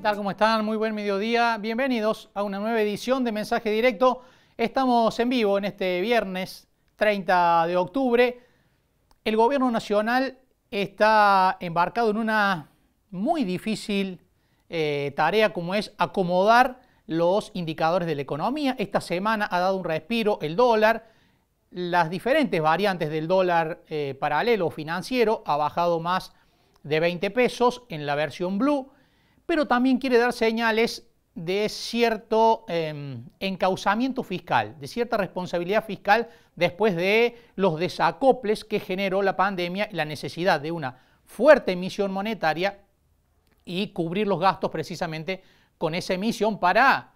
tal? ¿Cómo están? Muy buen mediodía. Bienvenidos a una nueva edición de Mensaje Directo. Estamos en vivo en este viernes 30 de octubre. El gobierno nacional está embarcado en una muy difícil tarea como es acomodar los indicadores de la economía. Esta semana ha dado un respiro el dólar. Las diferentes variantes del dólar paralelo financiero ha bajado más de 20 pesos en la versión blue, pero también quiere dar señales de cierto encauzamiento fiscal, de cierta responsabilidad fiscal después de los desacoples que generó la pandemia y la necesidad de una fuerte emisión monetaria y cubrir los gastos precisamente con esa emisión para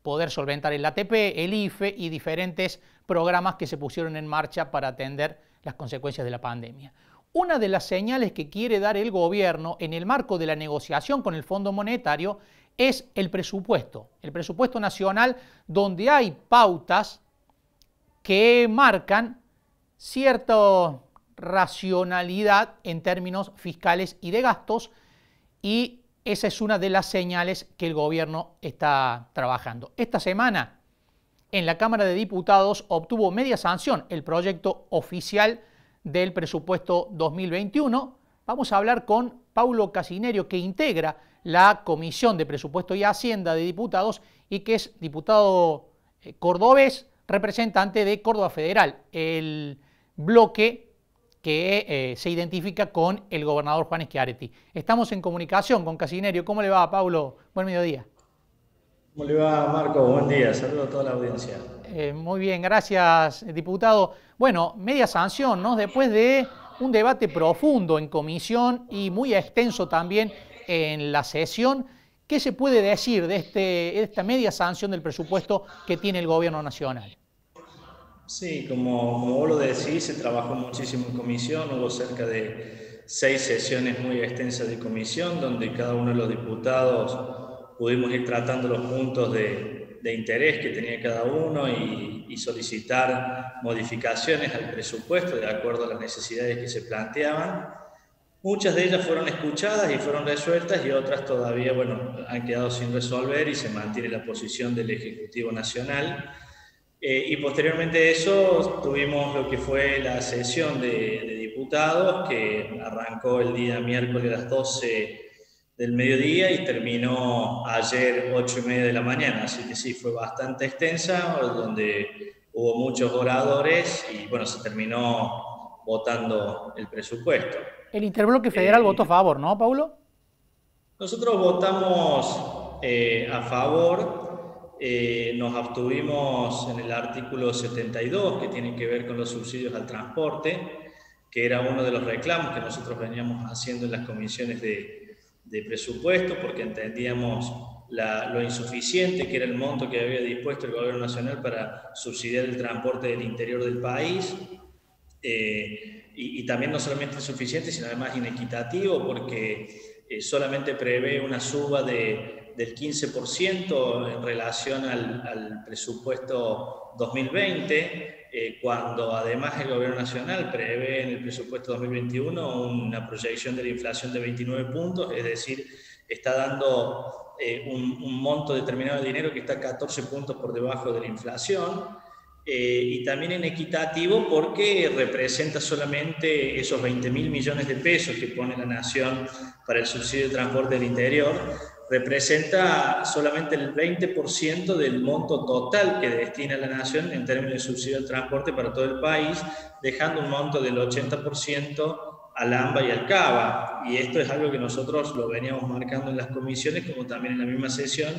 poder solventar el ATP, el IFE y diferentes programas que se pusieron en marcha para atender las consecuencias de la pandemia. Una de las señales que quiere dar el gobierno en el marco de la negociación con el Fondo Monetario es el presupuesto nacional, donde hay pautas que marcan cierta racionalidad en términos fiscales y de gastos, y esa es una de las señales que el gobierno está trabajando. Esta semana, en la Cámara de Diputados, obtuvo media sanción el proyecto oficial del presupuesto 2021. Vamos a hablar con Paulo Casinerio, que integra la Comisión de Presupuesto y Hacienda de Diputados y que es diputado cordobés, representante de Córdoba Federal, el bloque que se identifica con el gobernador Juan Schiaretti. Estamos en comunicación con Casinerio. ¿Cómo le va, Paulo? Buen mediodía. ¿Cómo le va, Marco? Buen día. Saludo a toda la audiencia. Muy bien, gracias, diputado. Bueno, media sanción, ¿no? Después de un debate profundo en comisión y muy extenso también en la sesión, ¿qué se puede decir de esta media sanción del presupuesto que tiene el gobierno nacional? Sí, como vos lo decís, se trabajó muchísimo en comisión. Hubo cerca de 6 sesiones muy extensas de comisión, donde cada uno de los diputados pudimos ir tratando los puntos de interés que tenía cada uno y solicitar modificaciones al presupuesto de acuerdo a las necesidades que se planteaban. Muchas de ellas fueron escuchadas y fueron resueltas, y otras todavía, bueno, han quedado sin resolver y se mantiene la posición del Ejecutivo Nacional. Y posteriormente a eso tuvimos lo que fue la sesión de diputados, que arrancó el día miércoles a las 12 del mediodía y terminó ayer 8:30 de la mañana. Así que sí, fue bastante extensa, donde hubo muchos oradores y bueno, se terminó votando el presupuesto. El interbloque federal votó a favor, ¿no, Paulo? Nosotros votamos a favor. Nos abstuvimos en el artículo 72, que tiene que ver con los subsidios al transporte, que era uno de los reclamos que nosotros veníamos haciendo en las comisiones de presupuesto, porque entendíamos lo insuficiente que era el monto que había dispuesto el gobierno nacional para subsidiar el transporte del interior del país. Y también no solamente insuficiente, sino además inequitativo, porque solamente prevé una suba del 15% en relación al presupuesto 2020, cuando además el gobierno nacional prevé en el presupuesto 2021 una proyección de la inflación de 29 puntos, es decir, está dando un monto determinado de dinero que está 14 puntos por debajo de la inflación. Y también inequitativo porque representa solamente esos 20.000 millones de pesos que pone la Nación para el subsidio de transporte del interior, representa solamente el 20% del monto total que destina la Nación en términos de subsidio de transporte para todo el país, dejando un monto del 80% al AMBA y al CABA. Y esto es algo que nosotros lo veníamos marcando en las comisiones, como también en la misma sesión,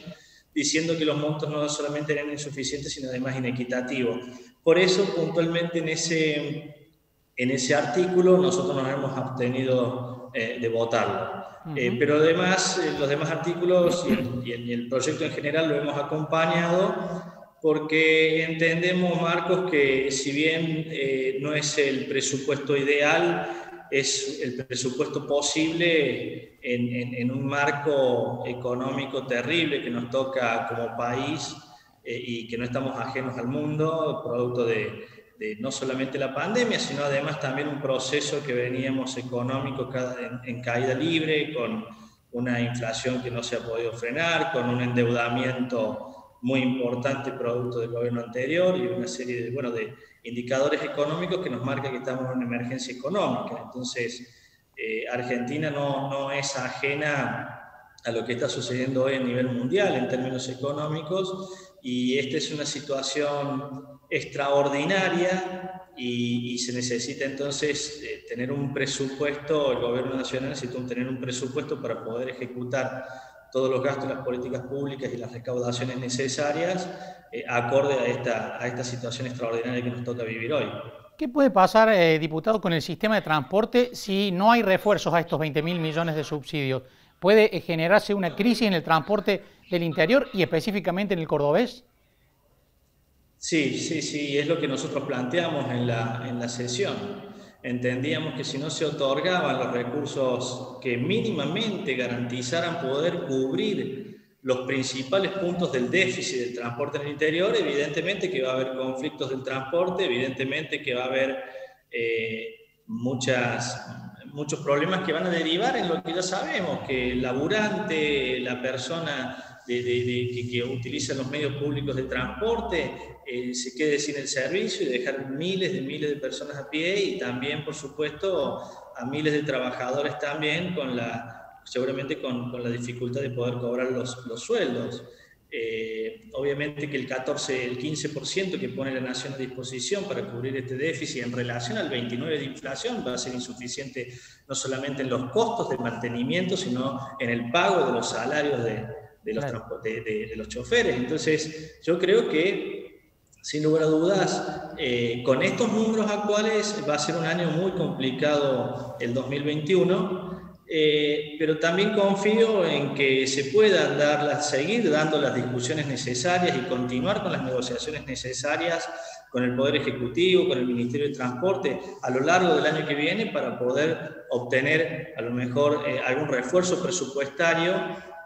diciendo que los montos no solamente eran insuficientes, sino además inequitativos. Por eso, puntualmente en ese artículo, nosotros nos hemos abstenido de votarlo. Pero además, los demás artículos y el proyecto en general lo hemos acompañado, porque entendemos, Marcos, que si bien no es el presupuesto ideal, es el presupuesto posible en un marco económico terrible que nos toca como país, y que no estamos ajenos al mundo, producto de no solamente la pandemia, sino además también un proceso que veníamos económico en caída libre, con una inflación que no se ha podido frenar, con un endeudamiento muy importante producto del gobierno anterior y una serie de, bueno, de indicadores económicos que nos marcan que estamos en una emergencia económica. Entonces, Argentina no es ajena a lo que está sucediendo hoy a nivel mundial en términos económicos, y esta es una situación extraordinaria y se necesita entonces tener un presupuesto. El gobierno nacional necesita tener un presupuesto para poder ejecutar todos los gastos, las políticas públicas y las recaudaciones necesarias acorde a esta situación extraordinaria que nos toca vivir hoy. ¿Qué puede pasar, diputado, con el sistema de transporte si no hay refuerzos a estos 20.000 millones de subsidios? ¿Puede generarse una crisis en el transporte del interior y específicamente en el cordobés? Sí, es lo que nosotros planteamos en la sesión. Entendíamos que si no se otorgaban los recursos que mínimamente garantizaran poder cubrir los principales puntos del déficit del transporte en el interior, evidentemente que va a haber conflictos del transporte, evidentemente que va a haber muchos problemas que van a derivar en lo que ya sabemos, que el laburante, la persona que utiliza los medios públicos de transporte, se quede sin el servicio y dejar miles de personas a pie, y también, por supuesto, a miles de trabajadores también seguramente con la dificultad de poder cobrar los sueldos. Obviamente que el 15% que pone la Nación a disposición para cubrir este déficit en relación al 29% de inflación va a ser insuficiente, no solamente en los costos de mantenimiento, sino en el pago de los salarios de los choferes. Entonces, yo creo que, sin lugar a dudas, con estos números actuales va a ser un año muy complicado el 2021, pero también confío en que se puedan seguir dando las discusiones necesarias y continuar con las negociaciones necesarias con el Poder Ejecutivo, con el Ministerio de Transporte a lo largo del año que viene, para poder obtener a lo mejor algún refuerzo presupuestario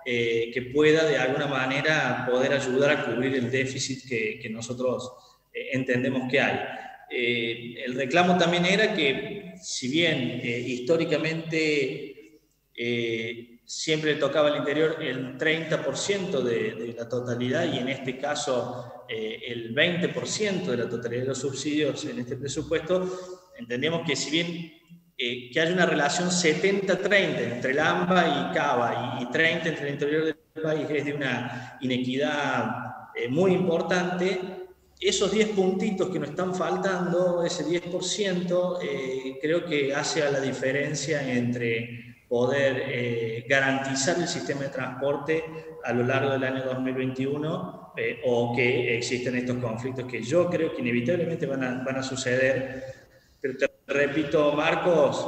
que pueda de alguna manera poder ayudar a cubrir el déficit que nosotros entendemos que hay. El reclamo también era que, si bien históricamente siempre tocaba al interior el 30% de la totalidad, y en este caso el 20% de la totalidad de los subsidios en este presupuesto, entendemos que, si bien que haya una relación 70-30 entre el AMBA y Cava y 30 entre el interior del país, es de una inequidad muy importante. Esos 10 puntitos que nos están faltando, ese 10%, creo que hace a la diferencia entre poder garantizar el sistema de transporte a lo largo del año 2021 o que existen estos conflictos que yo creo que inevitablemente van a suceder. Pero te repito, Marcos,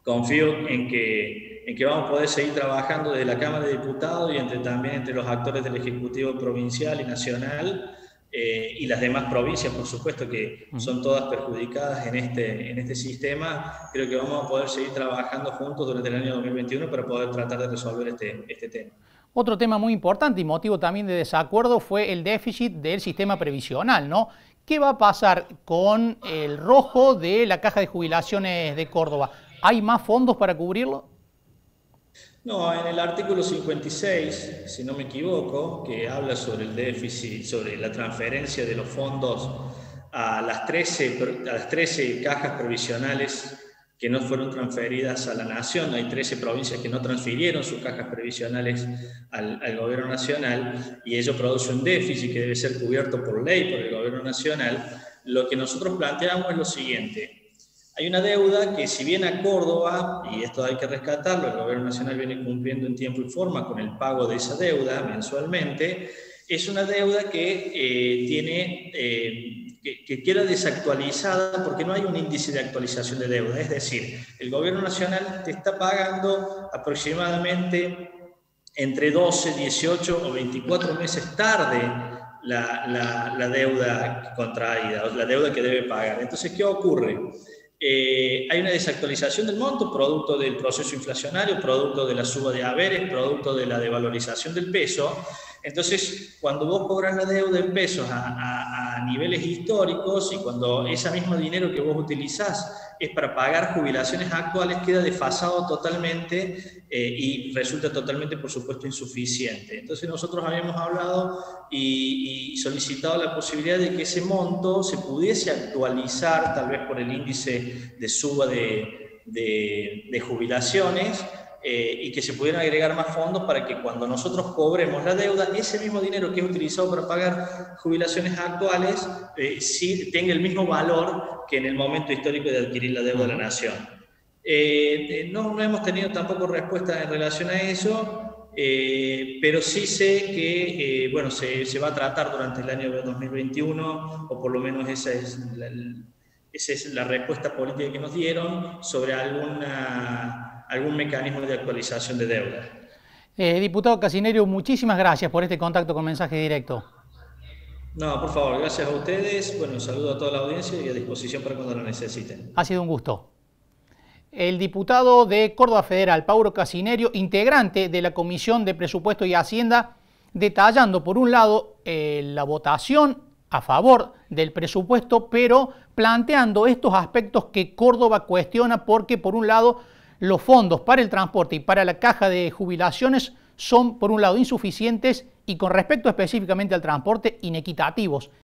confío en que vamos a poder seguir trabajando desde la Cámara de Diputados y también entre los actores del Ejecutivo provincial y nacional, y las demás provincias, por supuesto, que son todas perjudicadas en este sistema. Creo que vamos a poder seguir trabajando juntos durante el año 2021 para poder tratar de resolver este tema. Otro tema muy importante y motivo también de desacuerdo fue el déficit del sistema previsional, ¿no? ¿Qué va a pasar con el rojo de la Caja de Jubilaciones de Córdoba? ¿Hay más fondos para cubrirlo? No, en el artículo 56, si no me equivoco, que habla sobre el déficit, sobre la transferencia de los fondos a las 13 cajas previsionales que no fueron transferidas a la Nación. Hay 13 provincias que no transfirieron sus cajas previsionales al Gobierno Nacional, y ello produce un déficit que debe ser cubierto por ley por el Gobierno Nacional. Lo que nosotros planteamos es lo siguiente. Hay una deuda que, si bien a Córdoba, y esto hay que rescatarlo, el Gobierno Nacional viene cumpliendo en tiempo y forma con el pago de esa deuda mensualmente, es una deuda que queda desactualizada porque no hay un índice de actualización de deuda. Es decir, el Gobierno Nacional te está pagando aproximadamente entre 12, 18 o 24 meses tarde la deuda contraída, o la deuda que debe pagar. Entonces, ¿qué ocurre? Hay una desactualización del monto, producto del proceso inflacionario, producto de la suba de haberes, producto de la devalorización del peso. Entonces, cuando vos cobras la deuda en pesos a a niveles históricos, y cuando ese mismo dinero que vos utilizás es para pagar jubilaciones actuales, queda desfasado totalmente y resulta totalmente, por supuesto, insuficiente. Entonces nosotros habíamos hablado y solicitado la posibilidad de que ese monto se pudiese actualizar, tal vez por el índice de suba de jubilaciones, y que se pudieran agregar más fondos para que cuando nosotros cobremos la deuda, ese mismo dinero que es utilizado para pagar jubilaciones actuales, sí tenga el mismo valor que en el momento histórico de adquirir la deuda de la nación. No hemos tenido tampoco respuesta en relación a eso, pero sí sé que bueno, se va a tratar durante el año 2021, o por lo menos esa es la respuesta política que nos dieron sobre algún mecanismo de actualización de deuda. Diputado Casinero, muchísimas gracias por este contacto con Mensaje Directo. No, por favor, gracias a ustedes. Bueno, un saludo a toda la audiencia y a disposición para cuando lo necesiten. Ha sido un gusto. El diputado de Córdoba Federal, Paulo Casinero, integrante de la Comisión de Presupuesto y Hacienda, detallando por un lado la votación a favor del presupuesto, pero planteando estos aspectos que Córdoba cuestiona porque, por un lado, los fondos para el transporte y para la caja de jubilaciones son, por un lado, insuficientes y, con respecto específicamente al transporte, inequitativos.